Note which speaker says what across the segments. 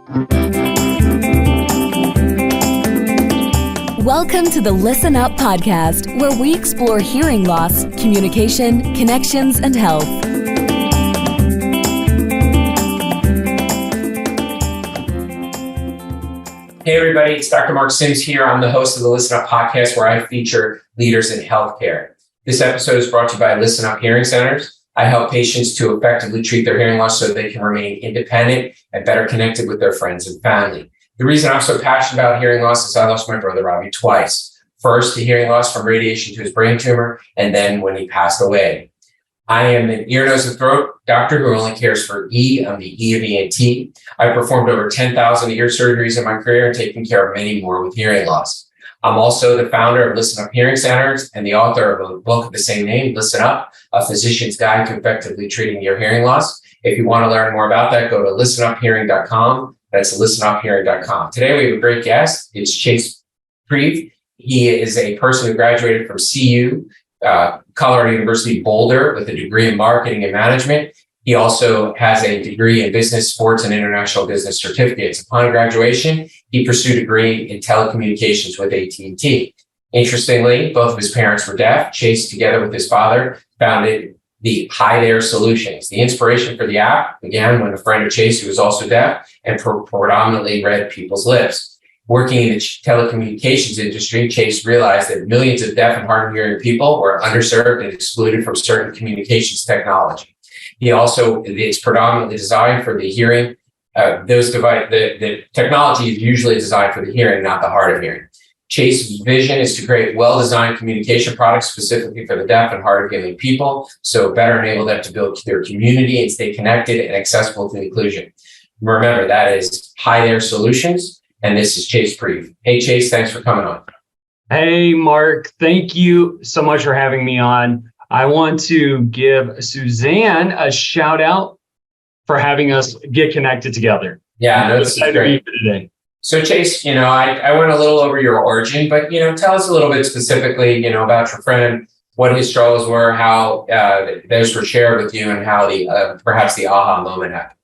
Speaker 1: Welcome to the Listen Up podcast, where we explore hearing loss, communication, connections, and health.
Speaker 2: Hey everybody, it's Dr. Mark Sims here. I'm the host of the Listen Up podcast, where I feature leaders in healthcare. This episode is brought to you by Listen Up Hearing Centers. I help patients to effectively treat their hearing loss so they can remain independent and better connected with their friends and family. The reason I'm so passionate about hearing loss is I lost my brother Robbie twice. First, to hearing loss from radiation to his brain tumor, and then when he passed away. I am an ear, nose, and throat doctor who only cares for E. I'm the E of ENT. I've performed over 10,000 ear surgeries in my career and taken care of many more with hearing loss. I'm also the founder of Listen Up Hearing Centers and the author of a book of the same name, Listen Up, A Physician's Guide to Effectively Treating Your Hearing Loss. If you want to learn more about that, go to listenuphearing.com. That's listenuphearing.com. Today we have a great guest. It's Chase Prieve. He is a person who graduated from CU, Colorado University Boulder, with a degree in marketing and management. He also has a degree in business, sports, and international business certificates. Upon graduation, he pursued a degree in telecommunications with AT&T. Interestingly, both of his parents were deaf. Chase, together with his father, founded the Hi There Solutions. The inspiration for the app began when a friend of Chase, who was also deaf and predominantly read people's lips. Working in the telecommunications industry, Chase realized that millions of deaf and hard of hearing people were underserved and excluded from certain communications technology. It's predominantly designed for the hearing. The technology is usually designed for the hearing, not the hard of hearing. Chase's vision is to create well-designed communication products specifically for the deaf and hard of hearing people, so better enable them to build their community and stay connected and accessible to inclusion. Remember, that is Hi There Solutions, and this is Chase Prieve. Hey, Chase, thanks for coming on.
Speaker 3: Hey, Mark. Thank you so much for having me on. I want to give Suzanne a shout out for having us get connected together.
Speaker 2: Yeah, no, this is great.
Speaker 3: To be here today. So
Speaker 2: Chase, I went a little over your origin, but, tell us a little bit specifically, about your friend, what his struggles were, how those were shared with you, and how perhaps the aha moment happened.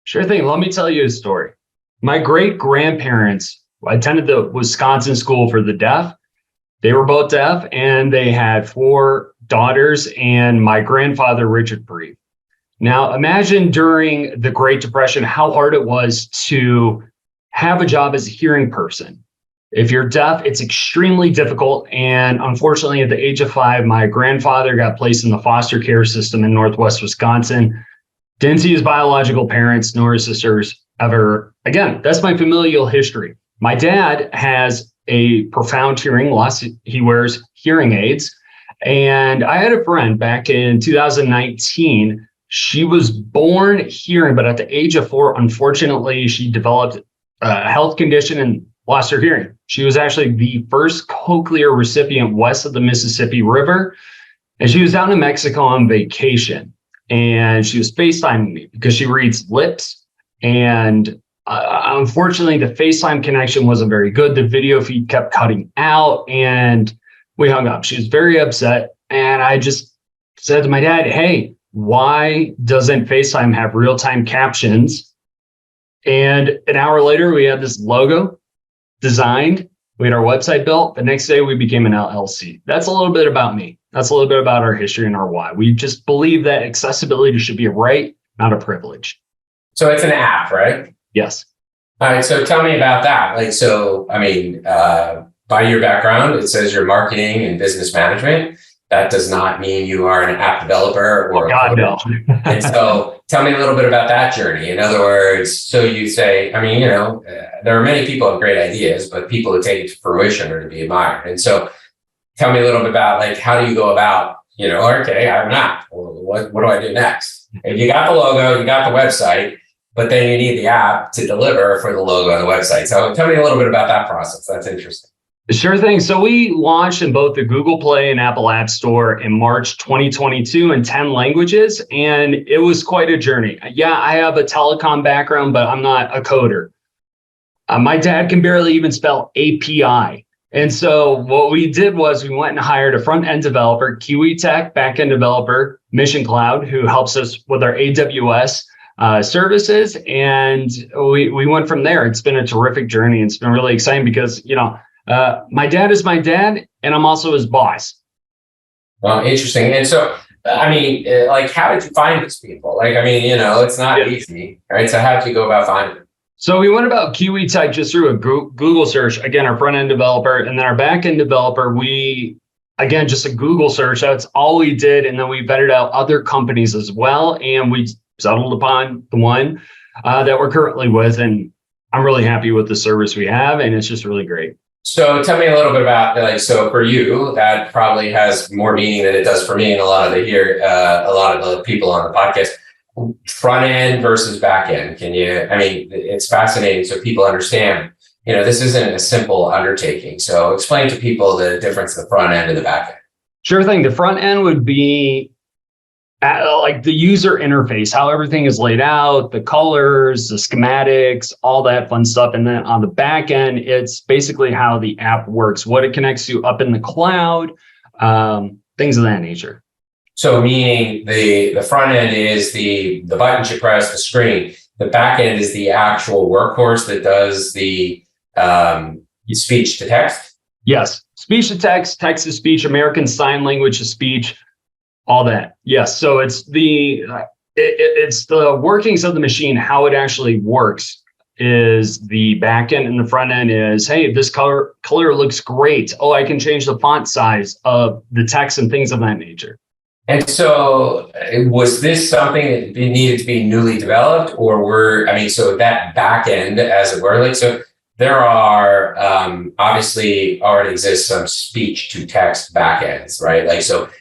Speaker 3: Sure thing. Let me tell you a story. My great-grandparents attended the Wisconsin School for the Deaf. They were both deaf, and they had 4 daughters and my grandfather, Richard Prieve. Now, imagine during the Great Depression how hard it was to have a job as a hearing person. If you're deaf, it's extremely difficult. And unfortunately, at the age of 5, my grandfather got placed in the foster care system in Northwest Wisconsin. Didn't see his biological parents nor his sisters ever. Again, that's my familial history. My dad has a profound hearing loss. He wears hearing aids. And I had a friend back in 2019. She was born hearing, but at the age of 4, unfortunately, she developed a health condition and lost her hearing. She was actually the first cochlear recipient west of the Mississippi River. And she was down in Mexico on vacation. And she was FaceTiming me because she reads lips. And unfortunately, the FaceTime connection wasn't very good. The video feed kept cutting out and we hung up. She was very upset. And I just said to my dad, hey, why doesn't FaceTime have real-time captions? And an hour later, we had this logo designed. We had our website built. The next day, we became an LLC. That's a little bit about me. That's a little bit about our history and our why. We just believe that accessibility should be a right, not a privilege.
Speaker 2: So it's an app, right?
Speaker 3: Yes.
Speaker 2: All right. So tell me about that. By your background, it says you're marketing and business management. That does not mean you are an app developer or
Speaker 3: God, no.
Speaker 2: And so tell me a little bit about that journey. In other words, so you say, there are many people with great ideas, but people who take it to fruition are to be admired. And so tell me a little bit about how do you go about, okay, I have an app. Well, what do I do next? If you got the logo, you got the website, but then you need the app to deliver for the logo and the website. So tell me a little bit about that process. That's interesting.
Speaker 3: Sure thing. So we launched in both the Google Play and Apple App Store in March 2022 in 10 languages, and it was quite a journey. Yeah, I have a telecom background, but I'm not a coder. My dad can barely even spell API. And so what we did was we went and hired a front-end developer, Kiwi Tech, back-end developer, Mission Cloud, who helps us with our AWS services, and we went from there. It's been a terrific journey. It's been really exciting because, my dad is my dad, and I'm also his boss.
Speaker 2: Well, interesting. And so, how did you find these people? It's not easy, right? So how did you go about finding them?
Speaker 3: So we went about Kiwi Tech just through a Google search. Again, our front end developer, and then our back end developer, just a Google search. That's all we did. And then we vetted out other companies as well. And we settled upon the one that we're currently with. And I'm really happy with the service we have. And it's just really great.
Speaker 2: So tell me a little bit about, so for you, that probably has more meaning than it does for me and a lot of the people on the podcast. Front end versus back end. It's fascinating so people understand, this isn't a simple undertaking. So explain to people the difference in the front end and the back end.
Speaker 3: Sure thing. The front end would be the user interface, how everything is laid out, the colors, the schematics, all that fun stuff. And then on the back end, it's basically how the app works, what it connects to up in the cloud, things of that nature.
Speaker 2: So meaning the front end is the buttons you press, the screen. The back end is the actual workhorse that does the speech to text?
Speaker 3: Yes. Speech to text, text to speech, American Sign Language to speech, all that. Yes. So it's the workings of the machine, how it actually works is the back end, and the front end is, hey, this color looks great. Oh, I can change the font size of the text and things of that nature.
Speaker 2: And so was this something that needed to be newly developed, or so that back end, as it were, so there are obviously already exists some speech to text backends, right?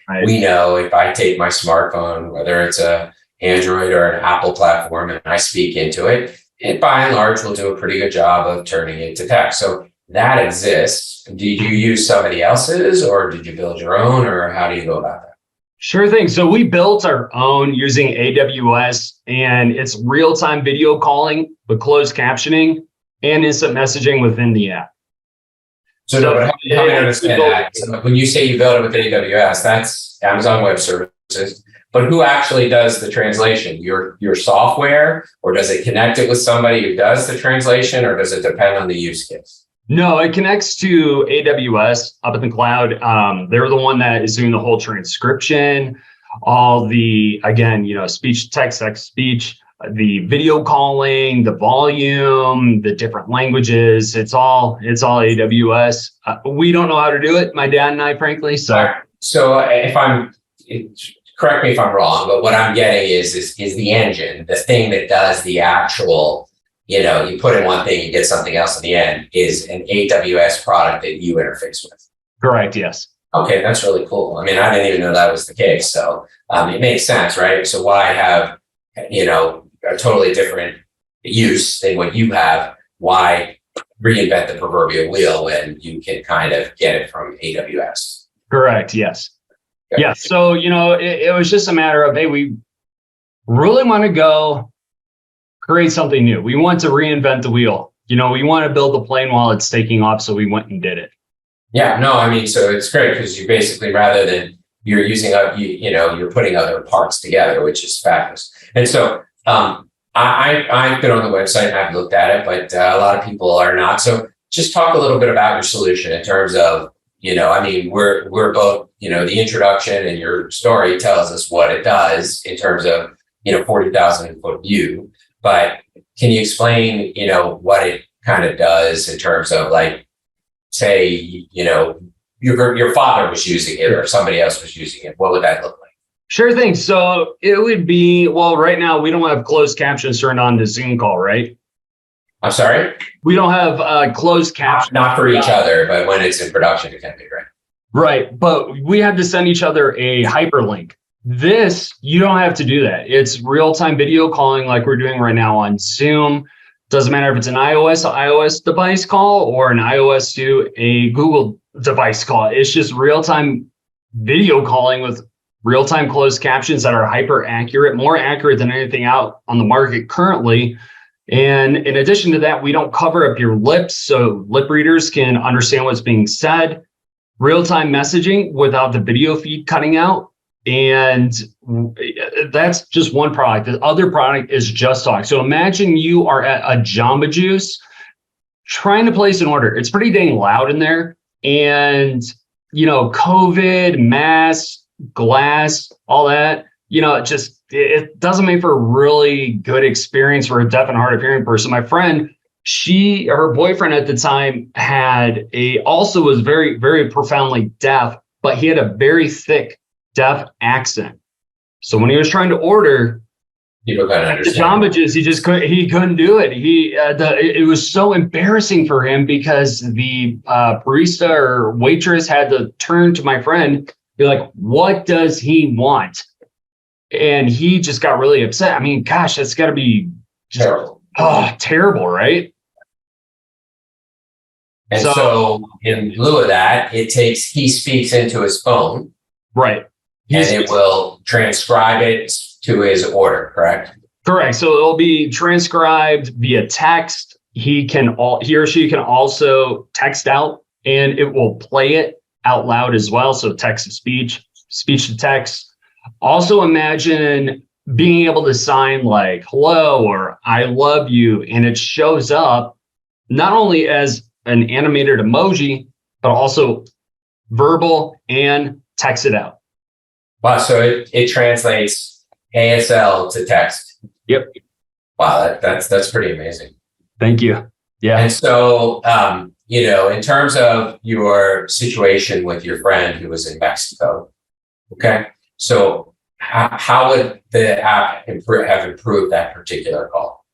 Speaker 2: Right. We know if I take my smartphone, whether it's a Android or an Apple platform, and I speak into it, it by and large will do a pretty good job of turning it to text. So that exists. Did you use somebody else's, or did you build your own, or how do you go about that?
Speaker 3: Sure thing. So we built our own using AWS, and it's real-time video calling with closed captioning and instant messaging within the app.
Speaker 2: But help me understand that. So when you say you build it with AWS, that's Amazon Web Services. But who actually does the translation? Your software, or does it connect it with somebody who does the translation, or does it depend on the use case?
Speaker 3: No, it connects to AWS up in the cloud. They're the one that is doing the whole transcription, all the, speech, text, speech, the video calling, the volume, the different languages. It's all AWS. We don't know how to do it, my dad and I, frankly. So correct me if I'm wrong, but what I'm getting is the engine, the thing that does the actual, you put in one thing, you get something else in the end, is an AWS product that you interface with. Correct, yes.
Speaker 2: Okay, that's really cool. I didn't even know that was the case. So it makes sense, right? So why have, a totally different use than what you have? Why reinvent the proverbial wheel when you can kind of get it from AWS?
Speaker 3: Correct, yes. Okay. Yeah, so, it was just a matter of, hey, we really want to go create something new. We want to reinvent the wheel. We want to build the plane while it's taking off. So we went and did it.
Speaker 2: Yeah, no, so it's great because you basically, rather than you're using you're putting other parts together, which is fabulous. And so I've been on the website and I've looked at it, but a lot of people are not. So just talk a little bit about your solution in terms of, we're both, the introduction and your story tells us what it does in terms of, 40,000 foot view. But can you explain, what it kind of does in terms of say, your father was using it or somebody else was using it? What would that look like?
Speaker 3: Sure thing. So it would be, right now we don't have closed captions turned on to Zoom call, right?
Speaker 2: I'm sorry?
Speaker 3: We don't have closed captions.
Speaker 2: Not for each other, but when it's in production, it can be, right?
Speaker 3: Right. But we have to send each other a hyperlink. This, you don't have to do that. It's real-time video calling like we're doing right now on Zoom. Doesn't matter if it's an iOS device call or an iOS to a Google device call. It's just real-time video calling with real-time closed captions that are hyper accurate, more accurate than anything out on the market currently. And in addition to that, we don't cover up your lips, so lip readers can understand what's being said. Real-time messaging without the video feed cutting out. And that's just one product. The other product is Just Talk. So imagine you are at a Jamba Juice trying to place an order. It's pretty dang loud in there. And, COVID, mask, glass, all that, it doesn't make for a really good experience for a deaf and hard of hearing person. My friend, her boyfriend at the time also was very, very profoundly deaf, but he had a very thick deaf accent. So when he was trying to order
Speaker 2: people couldn't
Speaker 3: the
Speaker 2: understand.
Speaker 3: Jamba Juice, he couldn't do it. It was so embarrassing for him because the barista or waitress had to turn to my friend, be like, what does he want? And he just got really upset. I mean, gosh, that's got to be just terrible, right?
Speaker 2: And so in lieu of that, he speaks into his phone.
Speaker 3: Right.
Speaker 2: And it will transcribe it to his order, correct?
Speaker 3: Correct. So it'll be transcribed via text. He or she can also text out, and it will play it out loud as well. So text to speech, speech to text. Also imagine being able to sign like hello or I love you, and it shows up not only as an animated emoji, but also verbal and text it out.
Speaker 2: Wow, so it translates ASL to text.
Speaker 3: Yep.
Speaker 2: Wow, that's pretty amazing.
Speaker 3: Thank you. Yeah.
Speaker 2: And so, in terms of your situation with your friend who was in Mexico, okay, so how would the app have improved that particular call?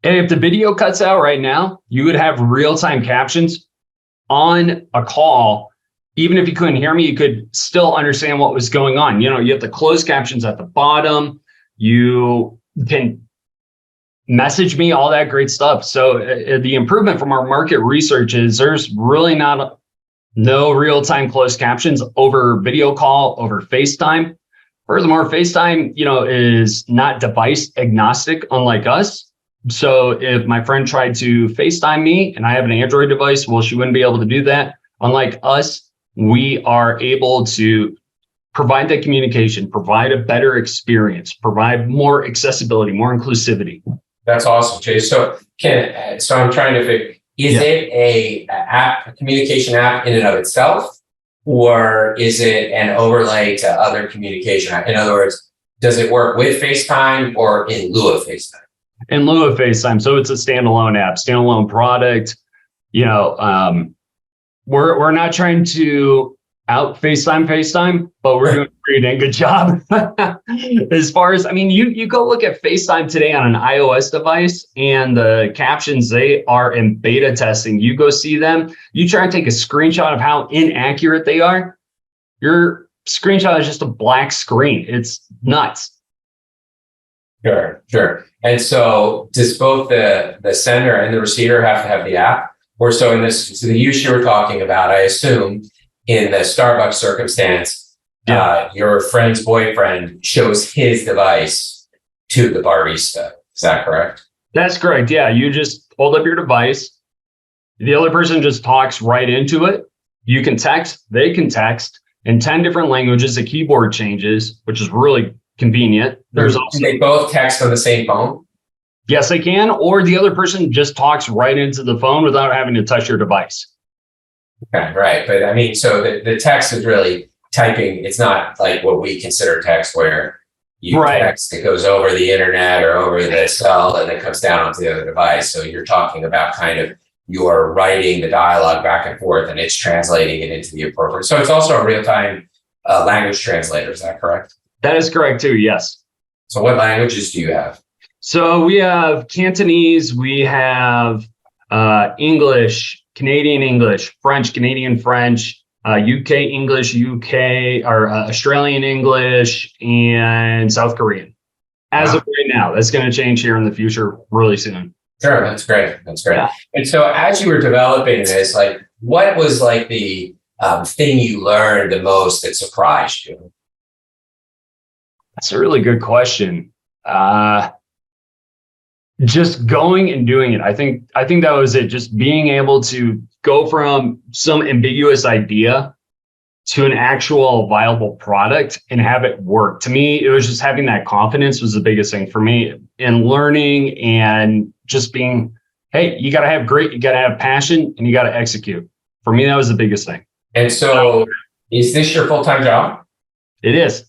Speaker 3: And if the video cuts out right now, you would have real-time captions on a call. Even if you couldn't hear me, you could still understand what was going on. You have the closed captions at the bottom. You can message me, all that great stuff. So the improvement from our market research is there's really no real-time closed captions over video call, over FaceTime. Furthermore, FaceTime, is not device agnostic, unlike us. So if my friend tried to FaceTime me and I have an Android device, well, she wouldn't be able to do that. Unlike us, we are able to provide that communication, provide a better experience, provide more accessibility, more inclusivity.
Speaker 2: That's awesome, Jay. So I'm trying to figure, is it a communication app in and of itself, or is it an overlay to other communication app? In other words, does it work with FaceTime or in lieu of FaceTime?
Speaker 3: In lieu of FaceTime. So it's a standalone app, standalone product. We're not trying to out FaceTime, but we're doing a pretty dang good job. As far as, you go look at FaceTime today on an iOS device and the captions, they are in beta testing. You go see them, you try and take a screenshot of how inaccurate they are. Your screenshot is just a black screen. It's nuts.
Speaker 2: Sure. And so does both the sender and the receiver have to have the app? Or so the use you were talking about, I assume in the Starbucks circumstance, your friend's boyfriend shows his device to the barista. Is that correct?
Speaker 3: That's correct. Yeah. You just hold up your device. The other person just talks right into it. You can text, they can text in 10 different languages. The keyboard changes, which is really convenient. There's also,
Speaker 2: they both text on the same phone?
Speaker 3: Yes, they can. Or the other person just talks right into the phone without having to touch your device.
Speaker 2: Okay, right. But so the text is really typing. It's not like what we consider text where you text, it goes over the internet or over the cell and it comes down onto the other device. So you're talking about kind of you're writing the dialogue back and forth and it's translating it into the appropriate. So it's also a real-time language translator. Is that correct?
Speaker 3: That is correct too. Yes.
Speaker 2: So what languages do you have?
Speaker 3: So we have Cantonese, we have English, Canadian English, French, Canadian French, UK English, Australian English, and South Korean. As of right now, that's going to change here in the future really soon.
Speaker 2: Sure, that's great. Yeah. And so as you were developing this, what was the thing you learned the most that surprised you?
Speaker 3: That's a really good question. Just going and doing it. I think that was it. Just being able to go from some ambiguous idea to an actual viable product and have it work. To me, it was just having that confidence was the biggest thing for me in learning and just being, hey, you got to have passion and you got to execute. For me, that was the biggest thing.
Speaker 2: And so is this your full-time job?
Speaker 3: It is.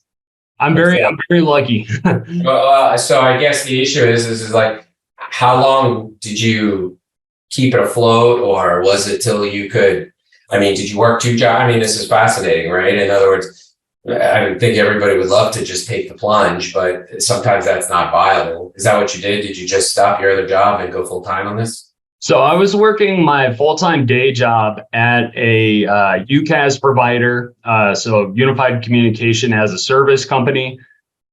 Speaker 3: I'm very lucky.
Speaker 2: Well, so I guess the issue is like, how long did you keep it afloat, or was it till you could, did you work 2 jobs? This is fascinating, right? In other words, I think everybody would love to just take the plunge, but sometimes that's not viable. Is that what you did? Did you just stop your other job and go full time on this?
Speaker 3: So I was working my full-time day job at a UCaaS provider, so Unified Communication as a Service company,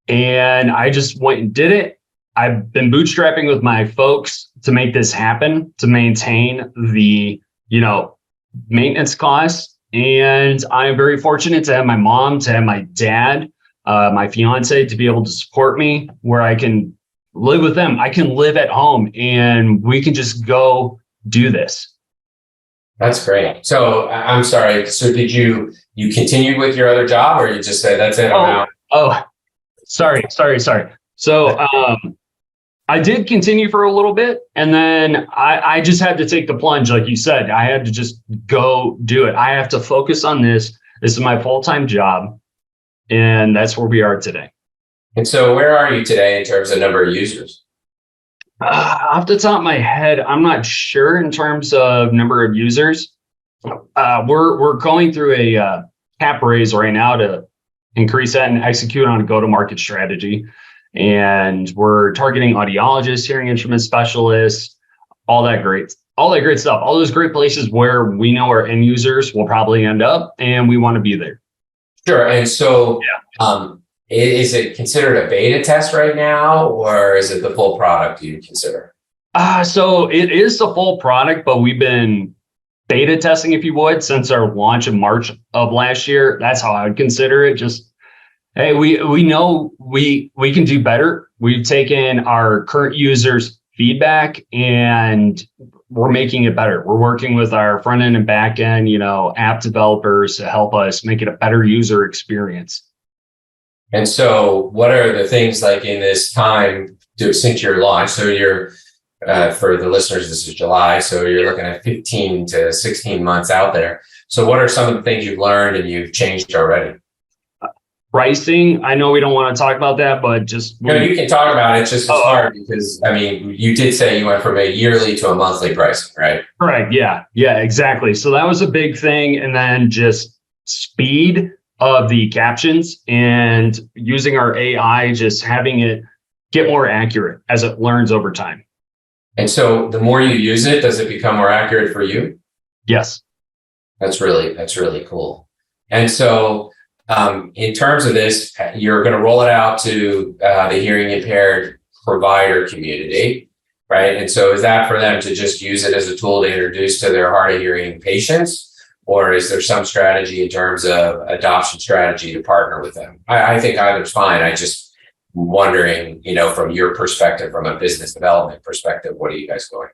Speaker 3: and I just went and did it. I've been bootstrapping with my folks to make this happen, to maintain the, maintenance costs. And I'm very fortunate to have my mom, to have my dad, my fiance, to be able to support me where I can live with them. I can live at home and we can just go do this.
Speaker 2: That's great. So I'm sorry. So did you continued with your other job, or you just said, that's it? I'm out?
Speaker 3: Sorry. So, I did continue for a little bit, and then I just had to take the plunge. Like you said, I had to just go do it. I have to focus on this. This is my full-time job, and that's where we are today.
Speaker 2: And so where are you today in terms of number of users?
Speaker 3: Off the top of my head, I'm not sure in terms of number of users. We're going through a cap raise right now to increase that and execute on a go-to-market strategy. And we're targeting audiologists, hearing instrument specialists, all that great stuff, all those great places where we know our end users will probably end up, and we want to be there.
Speaker 2: Sure. And so, is it considered a beta test right now, or is it the full product you consider?
Speaker 3: So it is the full product, but we've been beta testing, if you would, since our launch in March of last year. That's how I would consider it. Just, hey, we know we can do better. We've taken our current users' feedback and we're making it better. We're working with our front end and back end, app developers to help us make it a better user experience.
Speaker 2: And so what are the things like in this time since your launch? So you're, for the listeners, this is July. So you're looking at 15 to 16 months out there. So what are some of the things you've learned and you've changed already?
Speaker 3: Pricing, I know we don't want to talk about that, but just...
Speaker 2: No, you can talk about it. It's just hard because, you did say you went from a yearly to a monthly pricing, right?
Speaker 3: Correct. Yeah, exactly. So that was a big thing. And then just speed of the captions and using our AI, just having it get more accurate as it learns over time.
Speaker 2: And so the more you use it, does it become more accurate for you?
Speaker 3: Yes.
Speaker 2: That's really cool. And so, in terms of this, you're going to roll it out to the hearing impaired provider community, right? And so is that for them to just use it as a tool to introduce to their hard of hearing patients? Or is there some strategy in terms of adoption strategy to partner with them? I think either's fine. I just wondering, from your perspective, from a business development perspective, what are you guys going?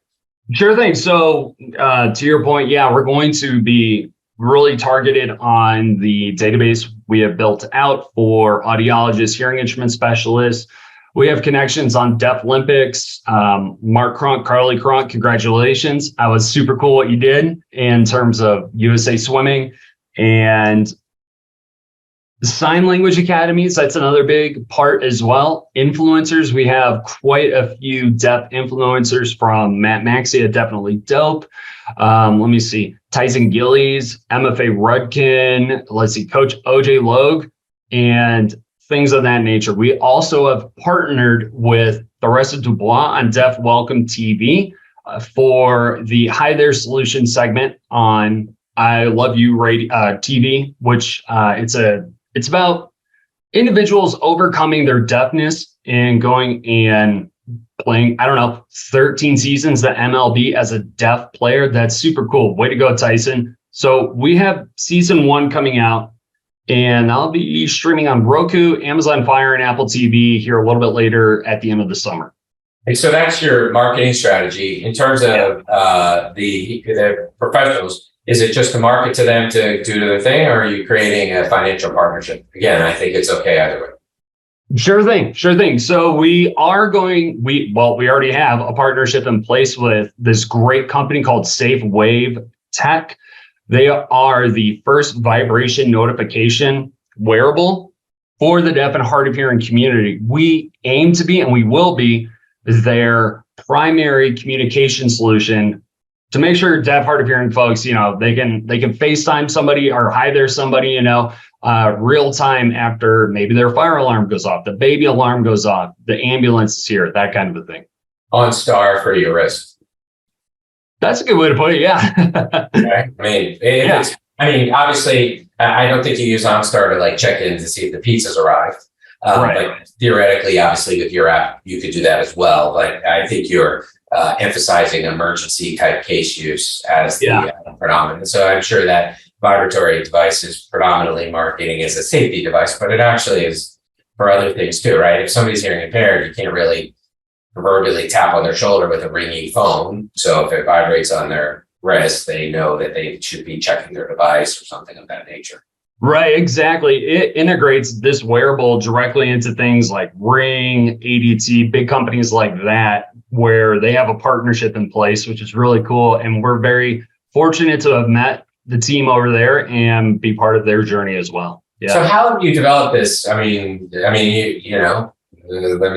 Speaker 3: Sure thing. So to your point, we're going to be really targeted on the database we have built out for audiologists, hearing instrument specialists. We have connections on Deaf Olympics. Mark Cronk, Carly Cronk, congratulations. That was super cool what you did in terms of USA Swimming. And sign language academies, that's another big part as well. Influencers, we have quite a few deaf influencers from Matt Maxia, Definitely Dope. Let me see, Tyson Gillies, MFA Rudkin, Coach OJ Logue, and things of that nature. We also have partnered with the rest of Dubois on Deaf Welcome TV for the Hi There Solution segment on I Love You Radio TV, which it's about individuals overcoming their deafness and going and playing, 13 seasons of MLB as a deaf player. That's super cool. Way to go, Tyson. So we have season 1 coming out, and I'll be streaming on Roku, Amazon Fire, and Apple TV here a little bit later at the end of the summer.
Speaker 2: And so that's your marketing strategy. In terms of the professionals, Is it just to market to them to do their thing, or are you creating a financial partnership? Again, I think it's okay either way.
Speaker 3: Sure thing. Sure thing. So we already have a partnership in place with this great company called Safe Wave Tech. They are the first vibration notification wearable for the deaf and hard of hearing community. We aim to be, and we will be, their primary communication solution to make sure deaf, hard of hearing folks, they can FaceTime somebody or hi there somebody, real time after maybe their fire alarm goes off, the baby alarm goes off, the ambulance is here, that kind of a thing.
Speaker 2: OnStar for your wrist.
Speaker 3: That's a good way to put it. Yeah.
Speaker 2: Okay. Obviously, I don't think you use OnStar to check in to see if the pizza's arrived.
Speaker 3: Right.
Speaker 2: But theoretically, obviously, with your app, you could do that as well. But I think you're emphasizing emergency type case use as the predominant. So I'm sure that vibratory device is predominantly marketing as a safety device, but it actually is for other things too, right? If somebody's hearing impaired, you can't really proverbially tap on their shoulder with a ringing phone. So if it vibrates on their wrist, they know that they should be checking their device or something of that nature.
Speaker 3: Right, exactly. It integrates this wearable directly into things like Ring, ADT, big companies like that, where they have a partnership in place, which is really cool. And we're very fortunate to have met the team over there and be part of their journey as well. Yeah.
Speaker 2: So how have you developed this? Let me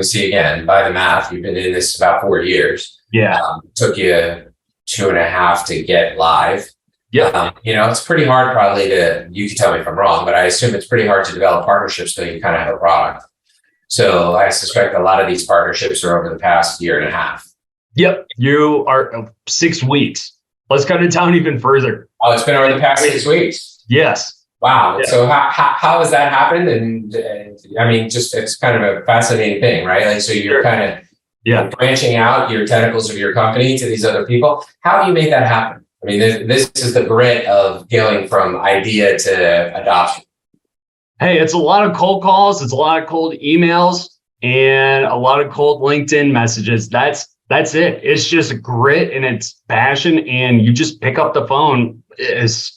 Speaker 2: see again, by the math, you've been in this about 4 years.
Speaker 3: Yeah.
Speaker 2: Took you 2.5 to get live.
Speaker 3: Yeah.
Speaker 2: It's pretty hard probably you can tell me if I'm wrong, but I assume it's pretty hard to develop partnerships till you kind of have a product. So I suspect a lot of these partnerships are over the past 1.5 years.
Speaker 3: Yep. You are 6 weeks. Let's cut it down even further.
Speaker 2: Oh, it's been over the past 6 weeks.
Speaker 3: Yes.
Speaker 2: Wow.
Speaker 3: Yeah.
Speaker 2: So how has that happened? And it's kind of a fascinating thing, right? So you're kind of branching out your tentacles of your company to these other people. How do you make that happen? This is the grit of going from idea to adoption.
Speaker 3: Hey, it's a lot of cold calls. It's a lot of cold emails and a lot of cold LinkedIn messages. That's it. It's just grit and it's passion. And you just pick up the phone, as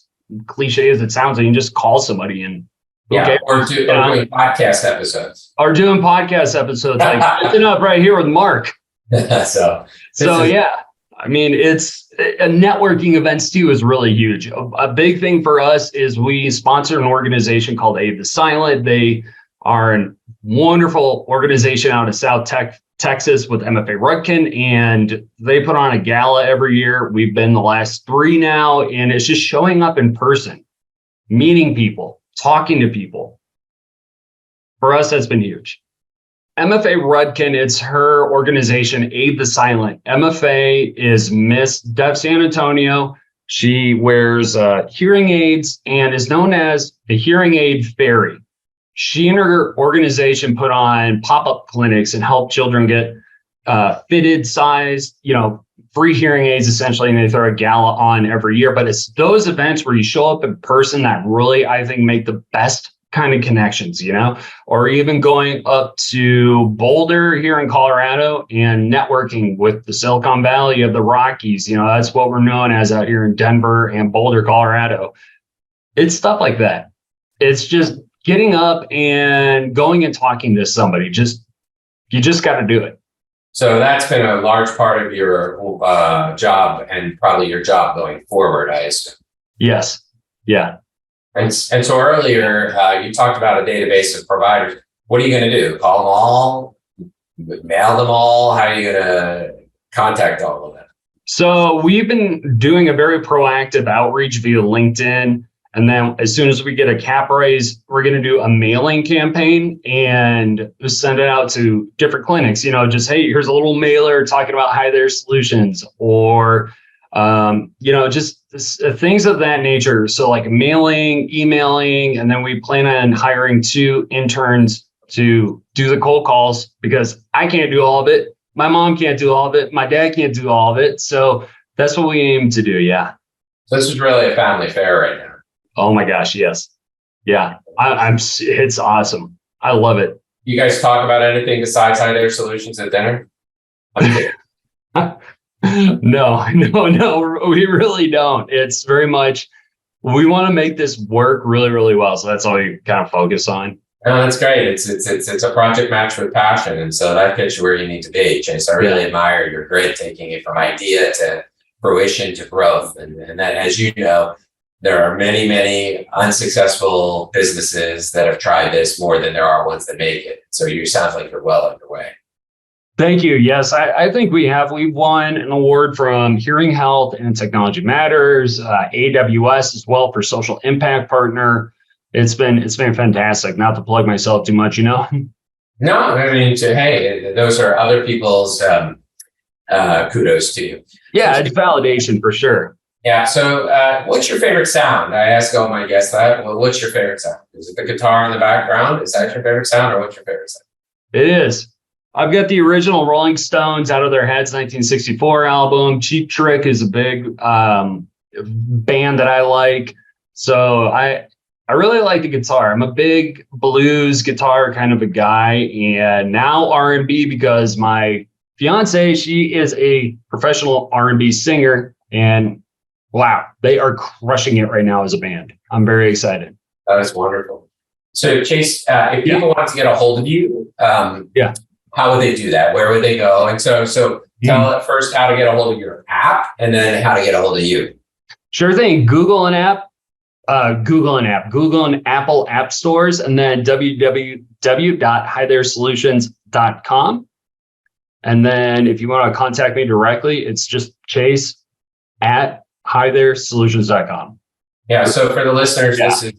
Speaker 3: cliche as it sounds, and you just call somebody and
Speaker 2: or doing podcast episodes.
Speaker 3: Or doing podcast episodes like sitting up right here with Mark. It's networking events too is really huge. A big thing for us is we sponsor an organization called able-bodied. They are a wonderful organization out of South Texas with MFA Rudkin, and they put on a gala every year. We've been the last 3 now, and it's just showing up in person, meeting people, talking to people. For us, that's been huge. MFA Rudkin, it's her organization, Aid the Silent. MFA is Miss Deaf San Antonio. She wears hearing aids and is known as the hearing aid fairy. She and her organization put on pop-up clinics and help children get fitted, sized, free hearing aids essentially, and they throw a gala on every year. But it's those events where you show up in person that really, I think, make the best kind of connections, or even going up to Boulder here in Colorado and networking with the Silicon Valley of the Rockies. That's what we're known as out here in Denver and Boulder, Colorado. It's stuff like that. It's just getting up and going and talking to somebody. You just got to do it.
Speaker 2: So that's been a large part of your job and probably your job going forward, I assume.
Speaker 3: Yes. Yeah.
Speaker 2: And so earlier, you talked about a database of providers. What are you going to do? Call them all? Mail them all? How are you going to contact all of them?
Speaker 3: So we've been doing a very proactive outreach via LinkedIn. And then as soon as we get a cap raise, we're going to do a mailing campaign and just send it out to different clinics. Just, hey, here's a little mailer talking about Hi There Solutions, or just things of that nature. So like mailing, emailing, and then we plan on hiring 2 interns to do the cold calls, because I can't do all of it. My mom can't do all of it. My dad can't do all of it. So that's what we aim to do. Yeah.
Speaker 2: So this is really a family affair right now.
Speaker 3: Oh my gosh. Yes. Yeah. It's awesome. I love it.
Speaker 2: You guys talk about anything besides Hi There Solutions at dinner?
Speaker 3: No, we really don't. It's very much, we want to make this work really, really well. So that's all we kind of focus on.
Speaker 2: Oh, that's great. It's a project match with passion. And so that gets you where you need to be, Chase. I really admire your grit, taking it from idea to fruition to growth. And that, as you know, there are many, many unsuccessful businesses that have tried this more than there are ones that make it. So you sound like you're well underway.
Speaker 3: Thank you. Yes, I think we have. We've won an award from Hearing Health and Technology Matters, AWS as well for Social Impact Partner. It's been fantastic. Not to plug myself too much, No,
Speaker 2: I mean, hey, those are other people's kudos to you.
Speaker 3: Yeah, it's validation for sure.
Speaker 2: Yeah. So, what's your favorite sound? I ask all my guests that. Well, what's your favorite sound? Is it the guitar in the background? Is that your favorite sound, or what's your favorite sound?
Speaker 3: It is. I've got the original Rolling Stones Out of Their Heads 1964 album. Cheap Trick is a big band that I like. So I really like the guitar. I'm a big blues guitar kind of a guy, and now R&B because my fiance, she is a professional R&B singer, and wow, they are crushing it right now as a band. I'm very excited.
Speaker 2: That is wonderful. So Chase, if people want to get a hold of you, how would they do that? Where would they go? And so tell it first how to get a hold of your app, and then how to get a hold of you.
Speaker 3: Sure thing. Google and Apple app stores, and then www.hitheresolutions.com. And then if you want to contact me directly, it's just chase@hitheresolutions.com.
Speaker 2: Yeah. So for the listeners, this is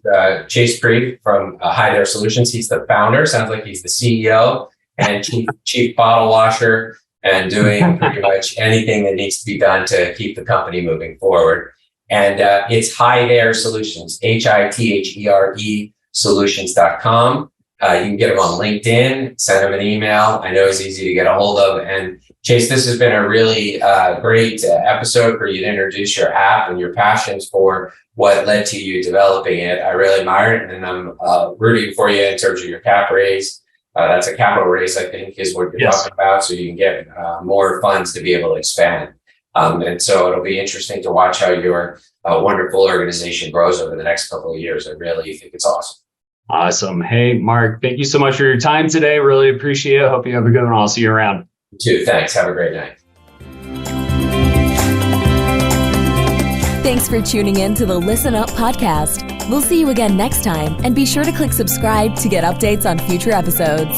Speaker 2: Chase Prieve from Hi There Solutions. He's the founder. Sounds like he's the CEO and chief bottle washer, and doing pretty much anything that needs to be done to keep the company moving forward. And it's Hi There Solutions, HITHERE solutions.com. You can get him on LinkedIn, send him an email. I know he's easy to get a hold of. And Chase, this has been a really great episode for you to introduce your app and your passions for what led to you developing it. I really admire it, and I'm rooting for you in terms of your cap raise. That's a capital raise, I think, is what you're talking about, so you can get more funds to be able to expand. And so it'll be interesting to watch how your wonderful organization grows over the next couple of years. I really think it's awesome.
Speaker 3: Awesome. Hey, Mark, thank you so much for your time today. Really appreciate it. Hope you have a good one. I'll see you around.
Speaker 2: You too. Thanks. Have a great night.
Speaker 1: Thanks for tuning in to the Listen Up podcast. We'll see you again next time, and be sure to click subscribe to get updates on future episodes.